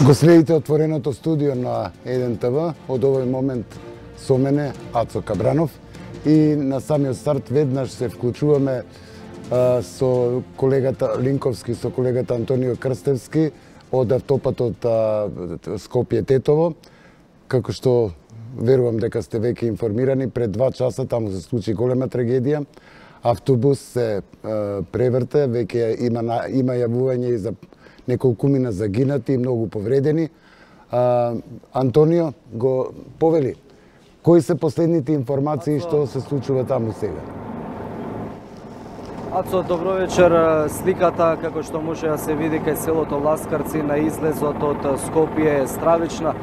Го следите отвореното студио на 1 ТВ, од овој момент со мене Ацо Кабранов и на самиот старт веднаш се вклучуваме со колегата Линковски, со колегата Антонио Крстевски од автопатот Скопје-Тетово. Како што верувам дека сте веќе информирани, пред 2 часа таму се случи голема трагедија. Автобус се преврте, веќе има јавување и за неколкумина загинати и многу повредени. Антонио го повели. Кои се последните информации што се случува таму сега? Ацо, добро вечер. Сликата, како што може да се види кај селото Ласкарци на излезот од Скопје е стравична.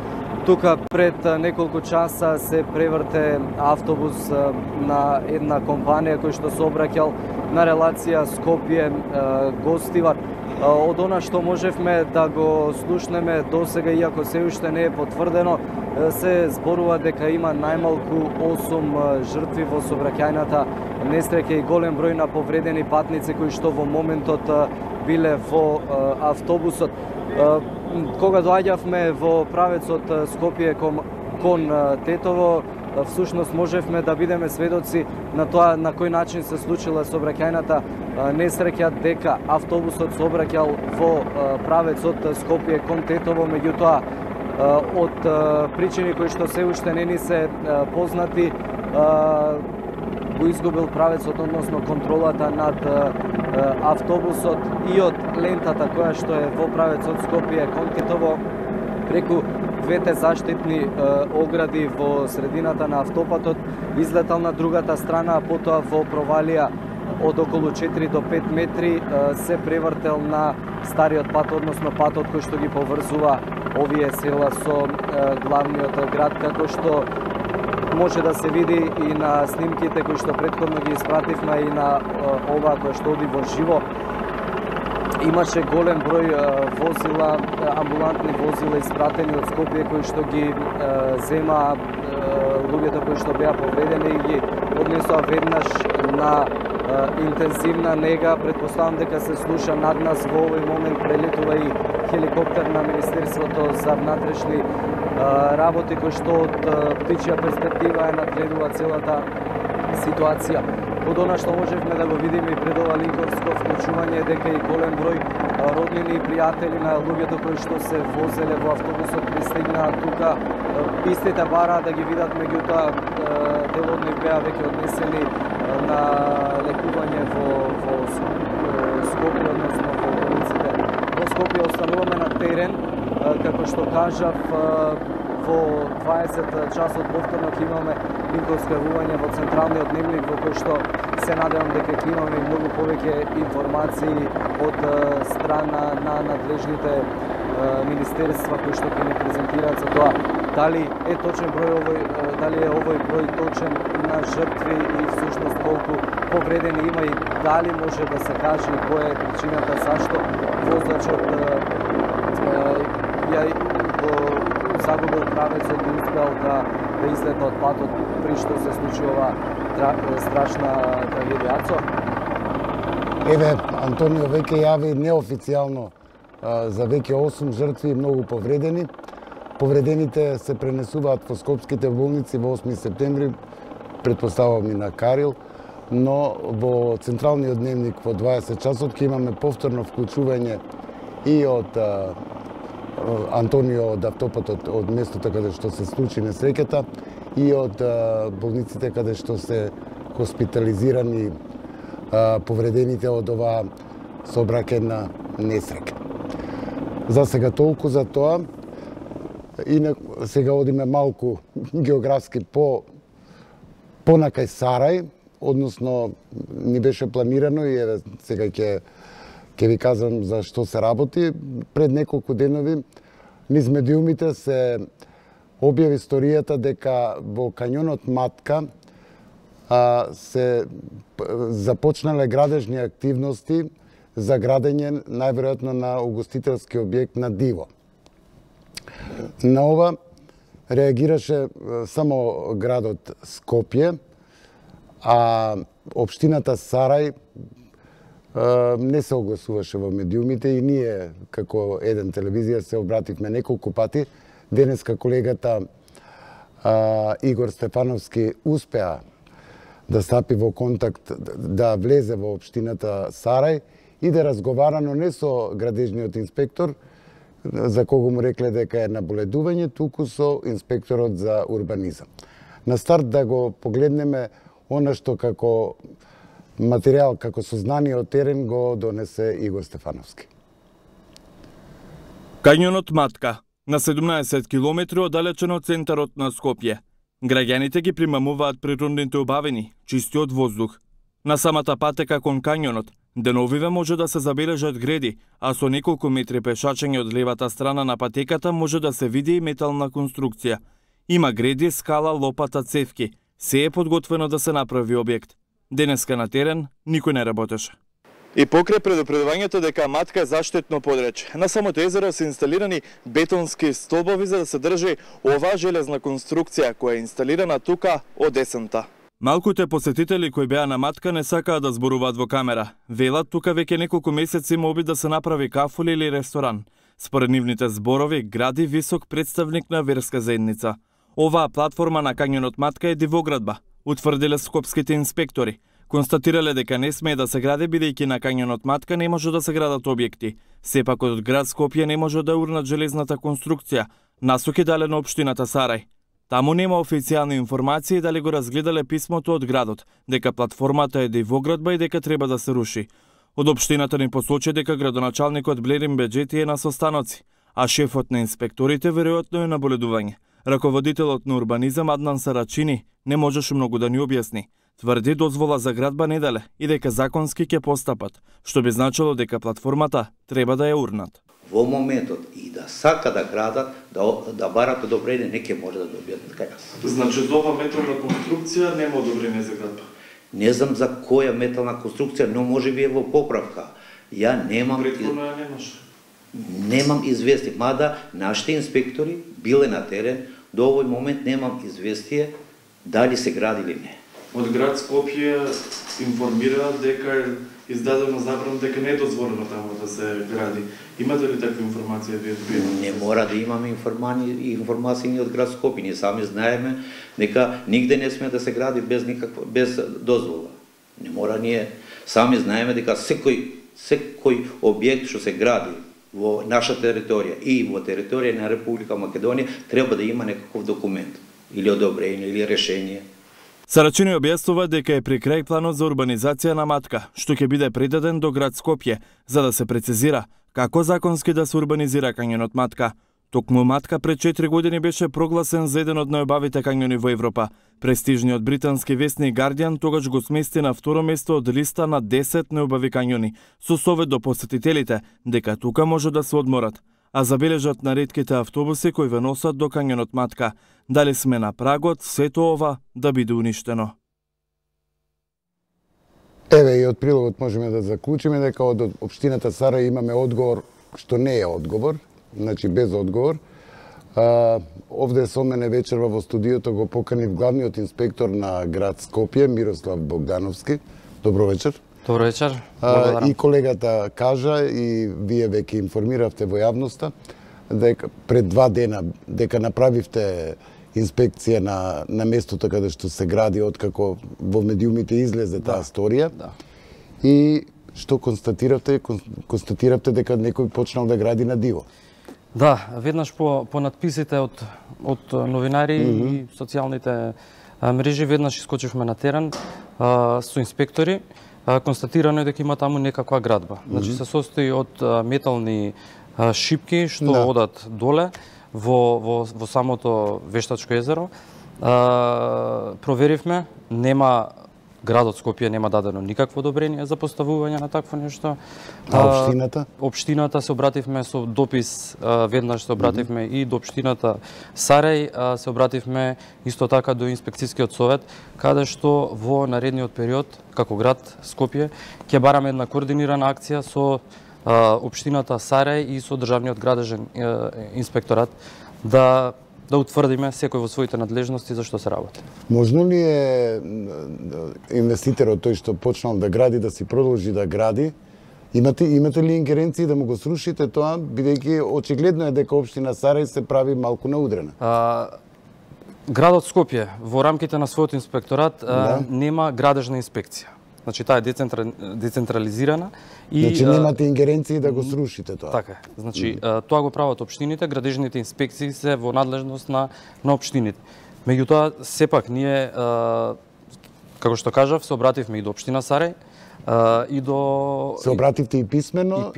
Тука пред неколку часа се преврте автобус на една компанија кој што се обраќал на релација Скопје-Гостивар. Од она што можевме да го слушнеме досега, иако се уште не е потврдено, се зборува дека има најмалку 8 жртви во сообраќајната несреќа и голем број на повредени патници кои што во моментот биле во автобусот. Кога доаѓавме во правецот Скопје кон Тетово, всушност можевме да бидеме сведоци на тоа на кој начин се случила сообраќајната несреќа, дека автобусот се обраќал во правецот Скопје кон Тетово, меѓутоа од причини кои што се уште не ни се познати го изгубил правецот, односно контролата над автобусот и од лентата која што е во правецот Скопје кон Тетово преку двете заштитни огради во средината на автопатот излетал на другата страна, а потоа во провалија од околу 4 до 5 метри се превртел на стариот пат, односно патот кој што ги поврзува овие села со главниот град, како што може да се види и на снимките кои што претходно ги испративме и на ова кој што оди во живо. Имаше голем број возила, амбулантни возила испратени од Скопје кои што ги зема луѓето кои што беа повредени и ги однесоа веднаш на интензивна нега. Претпоставам дека се слуша над нас во овој момент, прелетува и хеликоптер на Министерството за внатрешни работи кој што од птичја перспектива е надгледува целата ситуација. Од она што можевме да го видиме и пред ова линковско вклучување е дека и голем број роднини и пријатели на луѓето кои што се возеле во автобусот пристигнаа тука. Истите бараа да ги видат, меѓутоа дел од нив беа веќе однесени на лекување во Скопје, односно во болниците во Скопје. Остануваме на терен, како што кажав, во 20 часот повторно ќе имаме линковско јавување во централниот дневник, во кој што се надевам дека ќе имаме многу повеќе информации од страна на надлежните министерства кои што ќе ни презентираат за тоа дали е точен број дали е овој број точен на жртви и всушност колку повредени има и дали може да се каже и која е причината зашто возачот загубил правецот и успеал да излета од патот при што се случи ова страшна трагедија. Ацо? Еве, Антонио веќе јави неофицијално за веќе 8 жртви и многу повредени. Повредените се пренесуваат во скопските болници во 8 септември, претпоставувам и на Карил, но во централниот дневник во 20 часот ќе имаме повторно вклучување и од Антонио од автопатот, од местото каде што се случи несреќата и од болниците каде што се хоспитализирани повредените од оваа сообраќајна несреќа. За сега толку за тоа. Сега одиме малку географски понакај Сарај, односно ни беше планирано и еве сега ќе ви кажам за што се работи. Пред неколку денови низ медиумите се објави историјата дека во кањонот Матка се започнале градежни активности за градење најверојатно на угостителски објект на Диво. На ова реагираше само градот Скопје, а општината Сарај не се огласуваше во медиумите и ние, како еден телевизија, се обративме неколку пати. Денеска колегата Игор Стефановски успеа да стапи во контакт, да влезе во општината Сарај и да разговара, но не со градежниот инспектор, за кого му рекле дека е наболедување, туку со инспекторот за урбанизам. На старт да го погледнеме она што како материјал, како сознание од терен го донесе Игор Стефановски. Кањонот Матка, на 17 километри оддалечен од центарот на Скопје. Граѓаните ги примамуваат природните убавини, чистиот воздух. На самата патека кон кањонот, деновиве може да се забележат греди, а со неколку метри пешачење од левата страна на патеката може да се види и метална конструкција. Има греди, скала, лопата, цевки. Се е подготвено да се направи објект. Денеска на терен никој не работеше. И покрај предупредувањето дека Матка е заштитно подрече, на самото езеро се инсталирани бетонски столбови за да се држи оваа железна конструкција која е инсталирана тука од есента. Малкуте посетители кои беа на Матка не сакаат да зборуваат во камера. Велат тука веќе неколку месеци има обид да се направи кафули или ресторан. Според нивните зборови гради висок представник на верска заедница. Оваа платформа на кањонот Матка е дивоградба, утврдиле скопските инспектори. Констатирале дека не смее да се гради бидејќи на кањонот Матка не може да се градат објекти. Сепак од град Скопје не може да урнат железната конструкција, насоки дале на општината Сарај. Таму нема официјални информации дали го разгледале писмото од градот, дека платформата е дивоградба и дека треба да се руши. Од општината ни посочи дека градоначалникот Блерин Беџети е на состаноци, а шефот на инспекторите веројатно е на боледување. Раководителот на урбанизам Аднан Сарачини не можеше многу да ни објасни. Тврди дозвола за градба не дале и дека законски ќе постапат, што би значило дека платформата треба да ја урнат. Во моментот и да сака да градат, да барат одобрење, не ќе може да добијат така јас. Значи за ова метална конструкција нема одобрење за градба? Не знам за која метална конструкција, но може би е во поправка. Ја немам... Претходно ја немаше? Немам известие, мада нашите инспектори биле на терен, до овој момент немам известие дали се гради или не. Од град Скопје информира дека е издадено забрана дека не е дозволено таму да се гради. Имате ли таква информација вие добивате? Не мора да имаме информации ни од град Скопје. Ние сами знаеме дека нигде не сме да се гради без дозвола. Не мора, ние сами знаеме дека секој објект што се гради во наша територија и во територија на Република Македонија треба да има некаков документ или одобрење или решение. Сарачини објаснува дека е при крај планот за урбанизација на Матка, што ќе биде предаден до град Скопје, за да се прецизира како законски да се урбанизира кањонот Матка. Токму Матка пред 4 години беше прогласен за еден од најубавите кањони во Европа. Престижниот британски весник Guardian тогаш го смести на второ место од листа на 10 најубави кањони, со совет до посетителите дека тука може да се одморат, а забележат на ретките автобуси кои ве носат до кањонот Матка. Дали сме на прагот сето ова да биде уништено? Еве и од прилогот можеме да заклучиме дека од општината Сарај имаме одговор што не е одговор, значи без одговор. Овде со мене вечерва во студиото го поканив главниот инспектор на град Скопје, Мирослав Богдановски. Добро вечер. Добро вечер. И колегата кажа и вие веќе информиравте во јавноста дека пред 2 дена дека направивте инспекција на местото каде што се гради откако во медиумите излезе таа сторија. Да. И што констатиравте? Констатиравте дека некој почнал да гради на диво. Да, веднаш по надписите од новинари и социјалните мрежи веднаш искочивме на терен со инспектори. Констатирано е дека има таму некаква градба. Значи се состои од метални шипки што одат доле во самото Вештачко езеро. Проверивме, нема градот Скопје нема дадено никакво одобрење за поставување на такво нешто. А општината? Општината се обративме со допис, веднаш се обративме и до општината Сарај, се обративме исто така до инспекцијскиот совет, каде што во наредниот период, како град Скопје, ќе бараме една координирана акција со општината Сарај и со државниот градежен инспекторат да утврдиме секој во своите надлежности за што се работи. Можно ли е инвеститорот тој што почнал да гради да си продолжи да гради Имате ли ингеренции да му го срушите тоа, бидејќи очигледно е дека општина Сарај се прави малку наудрена? Градот Скопје во рамките на својот инспекторат нема градежна инспекција. Значи таа е децентрализирана и значи немате ингеренции да го срушите тоа. Така е. Значи тоа го прават општините, градежните инспекции се во надлежност на општините. Меѓутоа сепак ние како што кажав се обративме и до општина Сарај и до се обративте и писмено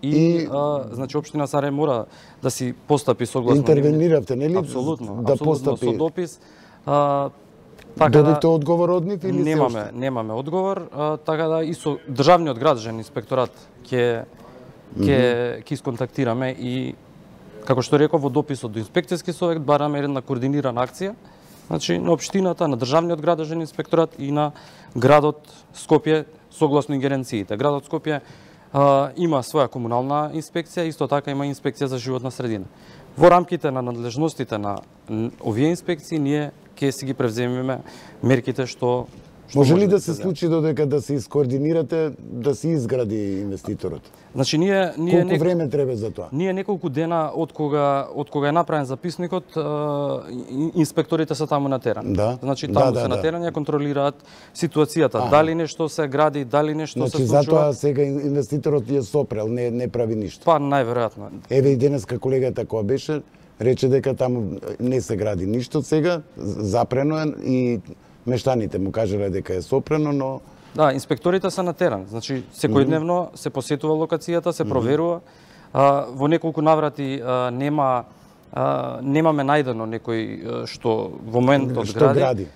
и значи општина Сарај мора да си постапи согласно интервениравте, нели? Апсолутно, да апсолутно со допис. Така добивте одговор од нив или немаме одговор, така да и со државниот градежен инспекторат ќе исконтактираме и како што реков во дописот до инспекцијски совет бараме една координирана акција, значи на општината, на државниот градежен инспекторат и на градот Скопје согласно ингеренциите. Градот Скопје има своја комунална инспекција, исто така има инспекција за животна средина. Во рамките на надлежностите на овие инспекции ние ќе си ги превземеме мерките што може ли да се случи додека да се искоординирате да се изгради инвеститорот? Значи ние колку време треба за тоа? Ние неколку дена од кога е направен записникот, инспекторите се таму на терен. Да. Значи таму се на терен ја контролираат ситуацијата, дали нешто се гради, дали нешто се случува. Значи затоа сега инвеститорот ја сопрел, не прави ништо. Па најверојатно. Еве и денеска колегата која беше рече дека таму не се гради ништо сега, запрено е и мештаните му кажале дека е сопрено, но да, инспекторите се на терен. Значи секојдневно се посетува локацијата, се проверува. Во неколку наврати немаме најдено некој што во моментот гради.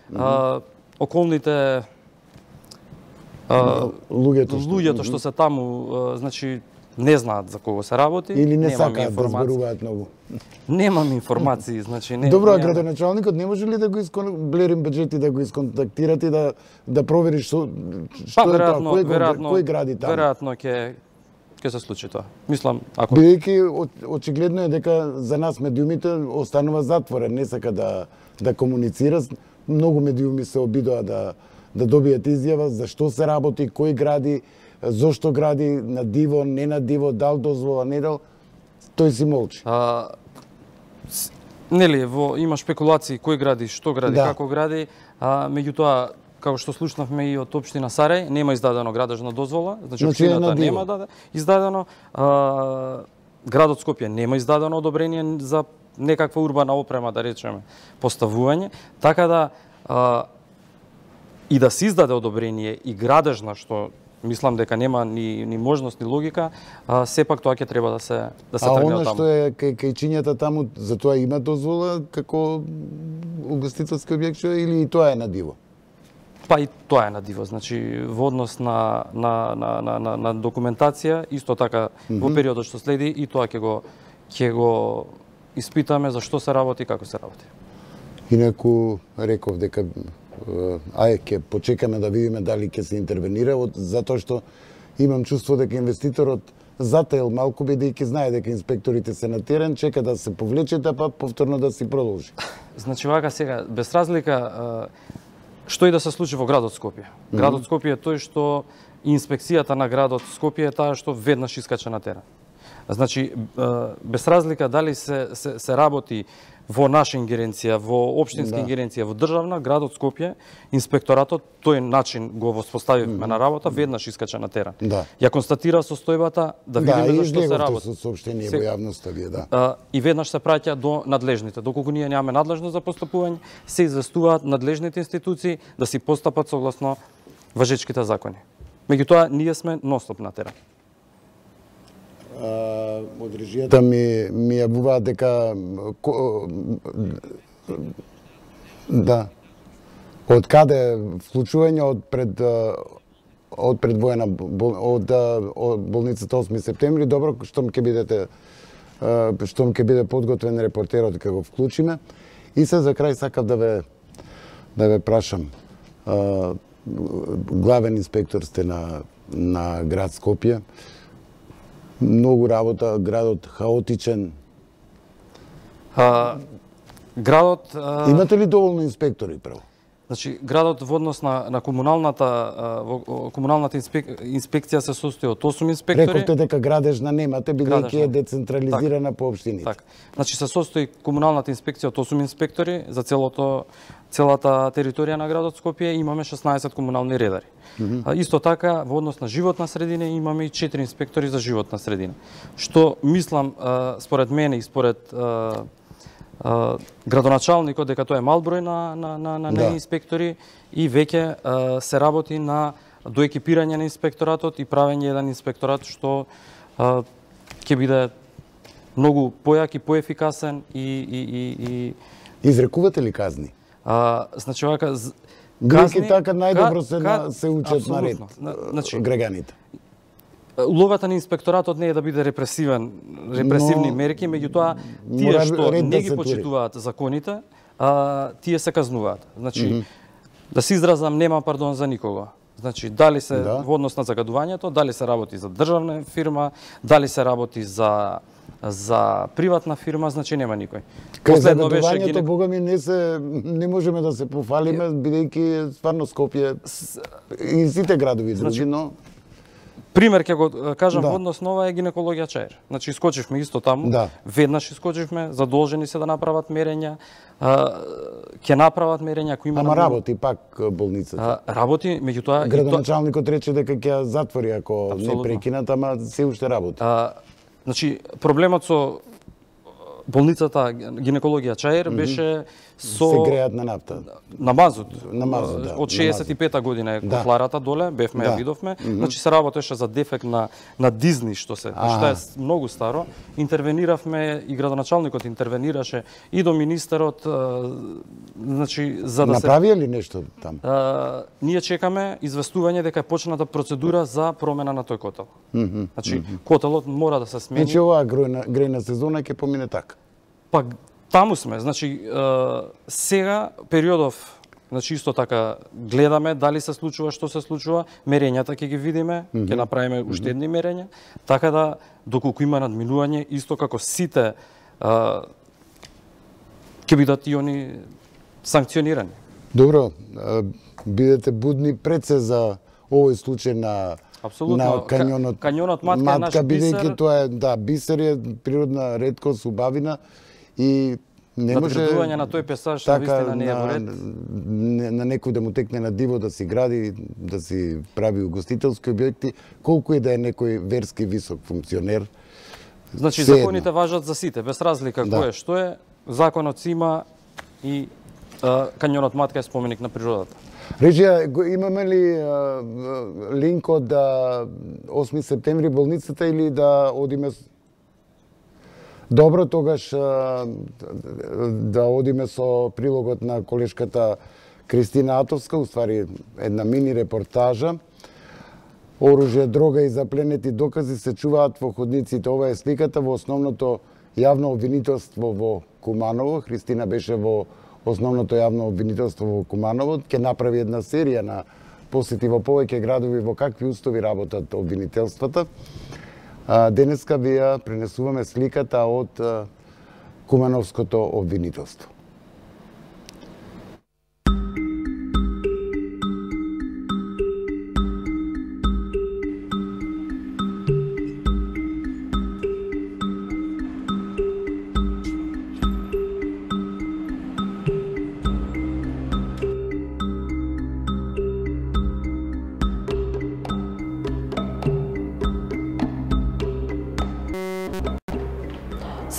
Околните луѓето што се таму, значи не знаат за кого се работи, или не сакаат да зборуваат многу. Немам информации, значи не. Добро, градоначалникот не може ли да го блерим бюџети да го исконтактирате и да провериш што е тоа, кој гради таму? Веројатно ќе се случи тоа. Мислам, ако бидејќи очигледно е дека за нас медиумите останува затворен, не сака да комуницира. Многу медиуми се обидоа да добијат изјава за што се работи, кој гради, зошто гради, на диво, не на диво, дал дозвола, не дал, тој си молчи. Нели, има шпекулации кој гради, што гради, како гради, меѓутоа, како што слушнавме и од општина Сарај, нема издадено градежна дозвола, значи општината нема издадено, градот Скопје нема издадено одобрение за некаква урбана опрема, да речеме, поставување, така да и да се издаде одобрение и градежна, што мислам дека нема ни можност ни логика, сепак тоа ќе треба да се тргне од таму. А она што е кајчињата таму, за тоа има дозвола како угостителски објект или и тоа е на диво? Па и тоа е на диво, значи во однос на документација, исто така во периодот што следи и тоа ќе го испитаме за што се работи и како се работи. Инаку реков дека ќе почекаме да видиме дали ќе се интервенира, затоа што имам чувство дека инвеститорот затаил малку, бидејќи знае дека инспекторите се на терен, чека да се повлечете, па повторно да си продолжи. Значи вака сега, без разлика, што и да се случи во градот Скопје. Градот Скопје е тој што инспекцијата на градот Скопје е таа што веднаш искача на терен. Значи, без разлика дали се работи во наша ингеренција, во општинска ингеренција, во државна, градот Скопје, инспекторатот, тој начин го воспоставивме на работа, веднаш искача на терен. Ја констатира состојбата, да видиме за што се работи. Да, и со соопштение во јавноста вие, и веднаш се праќа до надлежните. Доколку ние немаме надлежност за постапување, се известуваат надлежните институции да си постапат согласно важечките закони. Меѓутоа, ние сме нон-стоп на терен. Од режијата ми јавуваат дека од каде вклучување од предвоена од болницата 8 септември, добро, штом ќе биде подготвен репортерот ќе го вклучиме. И се за крај сакав да ве прашам. Главен инспектор сте на град Скопје. Многу работа, градот хаотичен. Градот... Имате ли доволно инспектори прво? Значи, градот во однос на комуналната инспекција се состои од 8 инспектори. Рековте дека градежна немате, бидејќи е децентрализирана по општините. Така. Значи, се состои комуналната инспекција од 8 инспектори за целата територија на градот Скопје, имаме 16 комунални редари. Исто така, во однос на животна средина имаме и 4 инспектори за животна средина. Што мислам, според мене и според градоначалникот, дека тоа е мал број на инспектори и веќе се работи на доекипирање на инспекторатот и правење еден инспекторат што ќе биде многу појак и поефикасен и Изрекувате ли казни? Значи, вака, Бидејќи така најдобро се учат на ред граѓаните. Улогата на инспекторатот не е да биде репресивни мерки, меѓутоа тие што не ги почитуваат законите, тие се казнуваат. Значи, да се изразам, нема пардон за никого. Значи, дали се во однос на загадувањето, дали се работи за државна фирма, дали се работи за приватна фирма, значи нема никој. Кај загадувањето, бога ми, не можеме да се пофалиме, бидејќи стварно Скопје и сите градови други, но... Пример ќе го кажам во однос на ова е гинекологија Чаир. Значи, искочивме исто таму, веднаш искочивме, задолжени се да направат мерења, ќе направат мерења, ако има... Ама работи пак болницата? Работи, меѓутоа... Градоначалникот рече дека ќе ја затвори ако не прекинат, ама се уште работи. Значи, проблемот со болницата гинекологија Чаир беше со... Се греат на нафта. На мазут. На мазут, да. Од 65-та година е котларата доле, бевме ја видовме. Значи се работеше за дефект на Дизни, што е многу старо. Интервениравме и градоначалникот интервенираше и до министерот, значи за да направија ли нешто там? Ние чекаме известување дека е почната процедура за промена на тој котел. Значи котелот мора да се смени. Значи оваа грејна сезона ќе помине така. Па таму сме, значи сега периодов, значи исто така гледаме дали се случува, што се случува, мерењата ќе ги видиме, ќе направиме уште едни мерења, така да доколку има надминување, исто како сите ќе бидат и они санкционирани. Добро, бидете будни пред се за овој случај на Кањонот Матка е наш бисер. Бидејќи тоа е, бисер е природна реткост, убавина и не може надградување на тој песаж навистина не е во ред. На некој да му текне на диво да си гради, да си прави угостителски објекти, колку и да е некој верски висок функционер. Значи законите важат за сите, без разлика кој е што е, законот си има и Кањонот Матка е споменик на природата. Режија, имаме ли линк од 8 септември болницата или да одиме? Добро, тогаш да одиме со прилогот на колешката Кристина Атовска, уствари една мини репортажа. Оружје, дрога и запленети докази се чуваат во ходниците. Ова е сликата во основното јавно обвинителство во Куманово. Христина беше во основното јавно обвинителство во Куманово. Ќе направи една серија на посети во повеќе градови во какви устови работат обвинителствата. Денеска ви ја пренесуваме сликата од Кумановското обвинителство.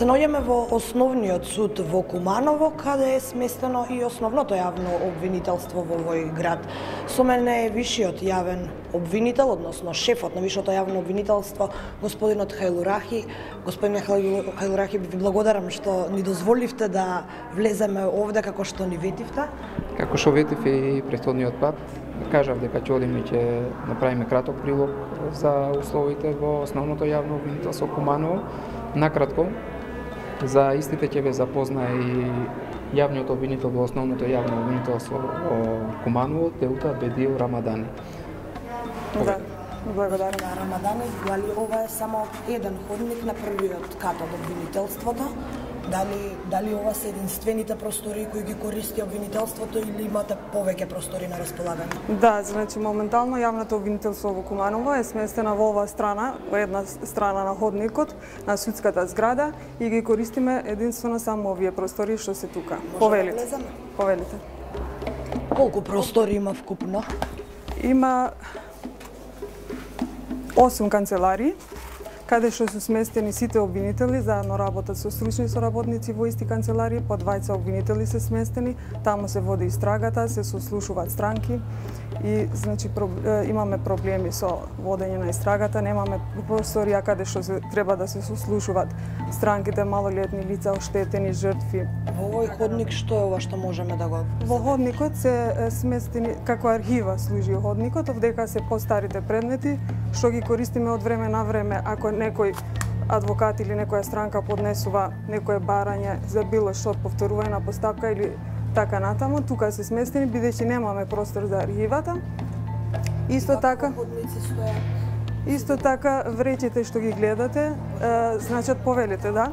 Се наоѓаме во основниот суд во Куманово, каде е сместено и основното јавно обвинителство во овој град. Со мене е вишиот јавен обвинител, односно шефот на вишото јавно обвинителство, господинот Хајлурахи. Господине Хајлурахи, ви благодарам што ни дозволивте да влеземе овде како што ни ветивте. Како што ветив и претходниот пат, кажав дека ќе одиме и ќе направиме краток прилог за условите во основното јавно обвинителство Куманово. Накратко, за истите ќе ве запозна и јавниот обвинител во основното јавно обвинителство во Куманово, Теута Бедил Рамадани. Да, благодарам на Рамадани. Дали ова е само еден ходник на првиот кат од обвинителството? Дали ова се единствените простори кои ги користи обвинителството или имате повеќе простори на располагање? Да, значи моментално јавното обвинителство во Куманово е сместена во оваа страна, во една страна на ходникот, на судската зграда и ги користиме единствено само овие простори што се тука. Повелите. Повелите. Колку простори има вкупно? Има 8 канцеларии, каде што су сместени сите обвинители, заедно работат со стручни соработници во исти канцеларии, по двајца обвинители се сместени, таму се води истрагата, се сослушуваат странки и значи имаме проблеми со водење на истрагата, немаме просторија каде што треба да се сослушуваат странките, малолетни лица, оштетени, жртви. Во овој ходник што е ова што можеме да го? Во ходникот се сместени, како архива служи ходникот, овдека се постарите предмети што ги користиме од време на време ако некој адвокат или некоја странка поднесува некое барање за било што повторување на постапка или така натаму, тука се сместени бидејќи немаме простор за архивата. Исто така вреќите што ги гледате значат повелите, да.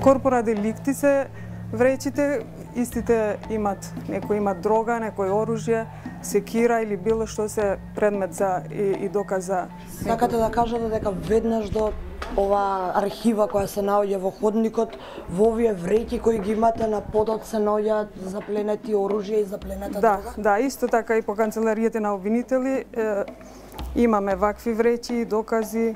Корпора деликти се вреќите, истите имат, некои имат дрога, некои оружје, секира или било што се предмет за и доказ за. Сакате да кажете дека веднаш до ова архива која се наоѓа во ходникот, во овие вреќи кои ги имате на подот се наоѓаат запленети оружје и запленета дрога? Да, исто така и по канцелариите на обвинители имаме вакви вреќи, докази,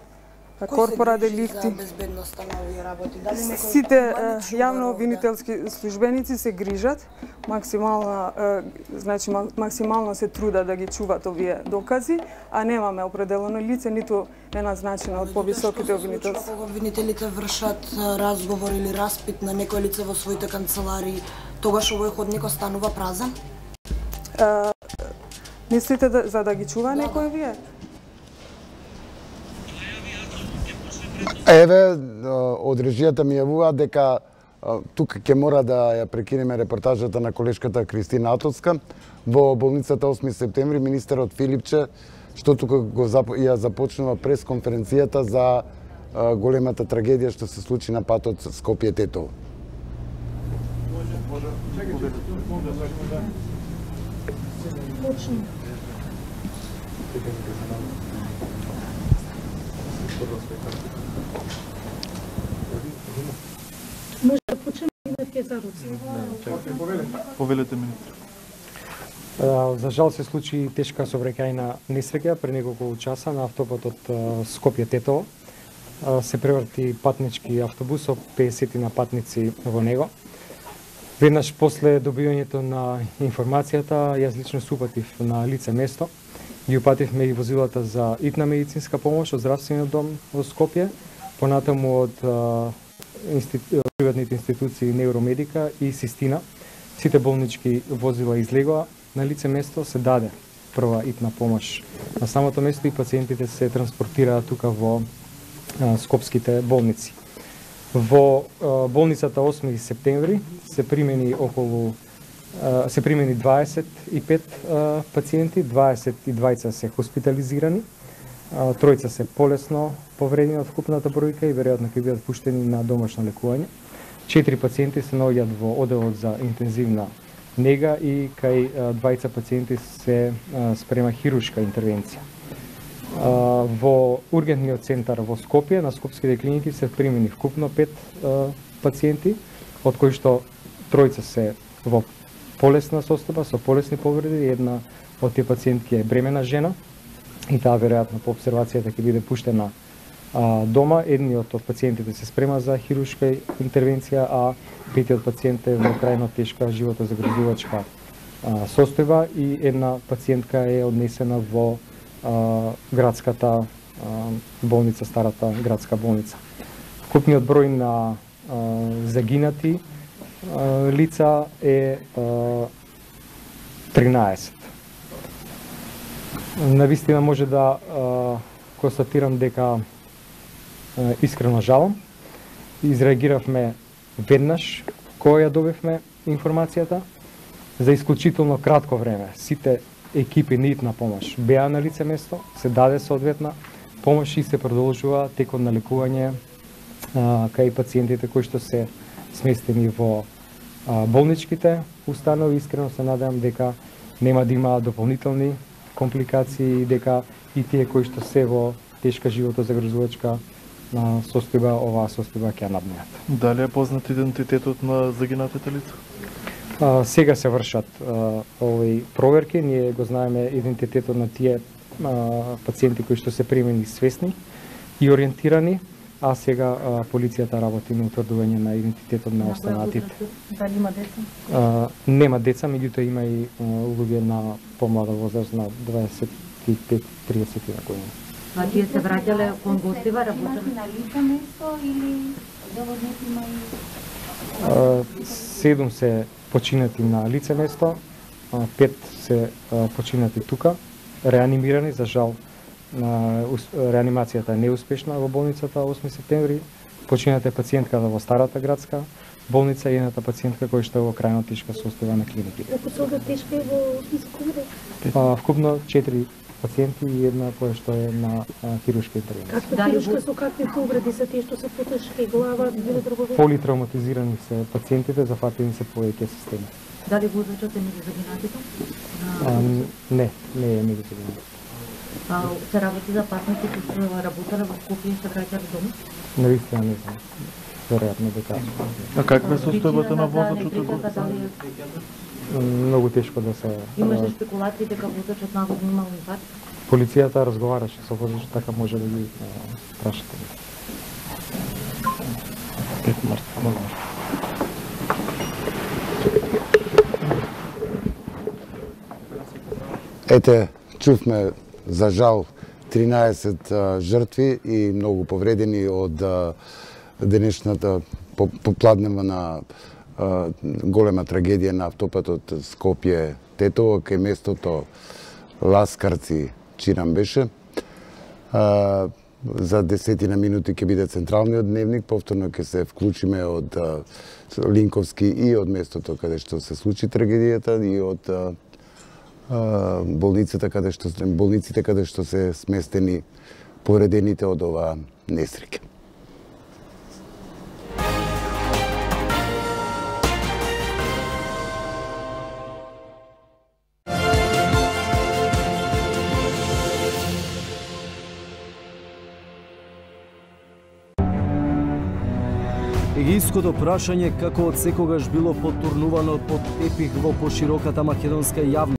корпора деликти. Кој се грижи за безбедноста на овие работи? Сите јавно обвинителски службеници се грижат, максимално се трудат да ги чуват овие докази, а немаме определено лице, ниту е назначено од повисоките обвинителства. Кога обвинителите вршат разговор или распит на некој лице во своите канцеларии, тогаш овој ходник останува празен? Мислите за да ги чува некој вие? Еве, од режијата ми јавува дека тука ќе мора да ја прекинеме репортажата на колешката Кристина Атоцка. Во болницата 8 септември министерот Филипче, што тука ја започнува пресконференцијата за големата трагедија што се случи на патот Скопје-Тетово. Може да почнеме да ќе заруци. Повелете министр. За жал се случи тешка сообраќајна несреќа пред неколку часа на автопатот Скопје-Тетово. Се преврти патнички автобус со 50 на патници во него. Веднаш после добивањето на информацијата, јас лично се упатив на лице место. Ги упативме и возилата за итна медицинска помош од здравствениот дом во Скопје, понатаму од приватните институции Невромедика и Систина. Сите болнички возила излегоа на лице место, се даде прва итна помош на самото место и пациентите се транспортираа тука во скопските болници. Во болницата 8 септември се примени 25 пациенти, 22 се хоспитализирани, тројца се полесно повредени од вкупната бројка и веројатно ќе бидат пуштени на домашно лекување. 4 пациенти се наоѓаат во оделот за интензивна нега и кај 20 пациенти се спрема хируршка интервенција. Во ургентниот центар во Скопје, на скопските клиники се примени вкупно 5 пациенти, од кои што тројца се во полесна состојба, со полесни повреди, една од тие пациентки е бремена жена и таа веројатно по обсервацијата ќе биде пуштена дома. Едниот од пациентите се спрема за хируршка интервенција, а петиот пациент е во крајно тешка животозагрозувачка состојба и една пациентка е однесена во градската болница, старата градска болница. Вкупниот број на загинати лица е 13. Навистина може да констатирам дека искрено жалам. Изреагиравме веднаш кога ја добивме информацијата. За исклучително кратко време сите екипи на итна помош беа на лице место, се даде соодветна Помоши се продолжува текот на лекување кај пациентите кои што се сместени во болничките установи. Искрено се надевам дека нема да има дополнителни компликации, дека и тие кои што се во тешка животозагрозувачка состојба, оваа состојба ќе ја надминат. Дали е познат идентитетот на загинатите лица? Сега се вршат овој проверки, ние го знаеме идентитетот на тие пациенти кои што се примени свесни и ориентирани, а сега полицијата работи на утврдување на идентитетот на останатите. Дали има деца? Нема деца, меѓутоа има и луѓе на помлада возраст на 25-30 години. А тие се враќале кон гостива, работеле на лице место или заводници и 7 се починати на лице место, 5 се починати тука, реанимирани, за жал реанимацијата е неуспешна во болницата 8 септември. Почината е пациентката во старата градска болница и едната пациентка која што е во крајно тешка состојба на клиниките. Колку се овде тешка е во 8 септември? Вкупно 4 пациенти и една која што е на хируршка интервенција. Какви хируршка со какви повреди се тие што се потешки, глава, било дробови? Политравматизирани се пациентите, зафатени се повеќе системи. Дали возачот е меѓу загинатите? Не е меѓу загинатите. Се работи за патници кои што работеле во Скопје и се враќале дома? Навистина не знам. Веројатно дека. А каква е состојбата на возачот? Многу тешко да се... Имаше спекулации дека возачот наводно имал инфаркт? Полицијата разговараше со возачот, така може да ги прашате. Ете, чувме за жал 13 жртви и многу повредени од денешната попладневна голема трагедија на автопатот Скопје-Тетово, кај местото Ласкарци-Чирам беше. За 10 минути ќе биде централниот дневник, повторно ќе се вклучиме од Линковски и од местото каде што се случи трагедијата и од болниците каде што се сместени повредените од оваа несреќа. Егејското прашање како од секогаш било потурнувано под тепих во пошироката македонска јавност.